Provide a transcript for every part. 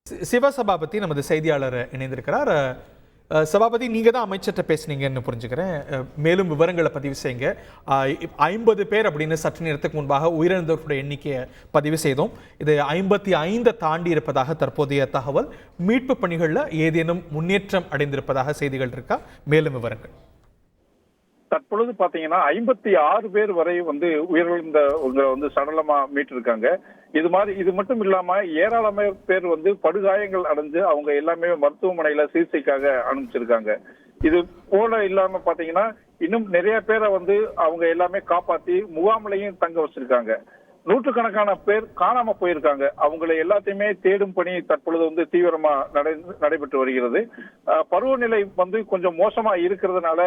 சிவசபாபதி நமது செய்தியாளர் இணைந்திருக்கிறார். சபாபதி, நீங்க தான் அமைச்சர்கிட்ட பேசுனீங்கன்னு புரிஞ்சுக்கிறேன். மேலும் விவரங்களை பதிவு செய்யுங்க. 50 பேர் அப்படின்னு சற்று நேரத்துக்கு முன்பாக உயிரிழந்தவர்களுடைய எண்ணிக்கையை பதிவு செய்தோம். இது 55 தாண்டி இருப்பதாக தற்போதைய தகவல். மீட்பு பணிகளில் ஏதேனும் முன்னேற்றம் அடைந்திருப்பதாக செய்திகள் இருக்கா? மேலும் விவரங்கள். தற்பொழுது பாத்தீங்கன்னா 56 பேர் வரை உயிரிழந்த சடலமா மீட்டிருக்காங்க. இது மட்டும் இல்லாம ஏராளமான பேர் படுகாயங்கள் அடைஞ்சு அவங்க எல்லாமே மருத்துவமனையில சிகிச்சைக்காக அனுப்பிச்சிருக்காங்க. இது போல இல்லாம பாத்தீங்கன்னா இன்னும் நிறைய பேரை அவங்க எல்லாமே காப்பாத்தி முகாமிலையும் தங்க வச்சிருக்காங்க. நூற்றுக்கணக்கான பேர் காணாம போயிருக்காங்க. அவங்களை எல்லாத்தையுமே தேடும் பணி தற்பொழுது தீவிரமா நடைபெற்று வருகிறது. பருவநிலை கொஞ்சம் மோசமா இருக்கிறதுனால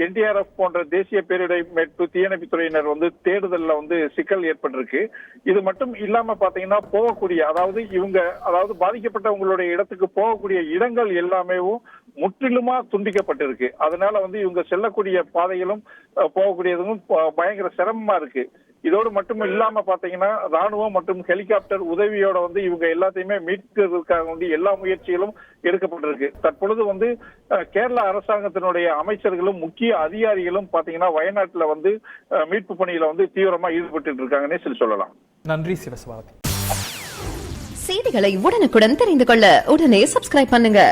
NDRF போன்ற தேசிய பேரிடர் மீட்பு தீயணைப்பு துறையினர் தேடுதல்ல சிக்கல் ஏற்பட்டிருக்கு. இது மட்டும் இல்லாம பாத்தீங்கன்னா போகக்கூடிய அதாவது பாதிக்கப்பட்டவங்களுடைய இடத்துக்கு போகக்கூடிய இடங்கள் எல்லாமே முற்றிலுமா துண்டிக்கப்பட்டிருக்கு. அதனால இவங்க செல்லக்கூடிய பாதைகளும் போகக்கூடியதும் பயங்கர சிரமமா இருக்கு. இதோடு மட்டும் இல்லாம பாத்தீங்கன்னா ராணுவம் மற்றும் ஹெலிகாப்டர் உதவியோட இவங்க எல்லாத்தையுமே மீட்கிறதுக்காக எல்லா முயற்சிகளும் எடுக்கப்பட்டிருக்கு. தற்பொழுது கேரளா அரசாங்கத்தினுடைய அமைச்சர்களும் முக்கிய அதிகாரிகளும் பாத்தீங்கன்னா வயநாட்டுல மீட்பு பணியில தீவிரமா ஈடுபட்டு இருக்காங்கன்னே சொல்லலாம். நன்றி சிவசபாபதி. செய்திகளை உடனுக்குடன் தெரிந்து கொள்ள உடனே சப்ஸ்கிரைப் பண்ணுங்க.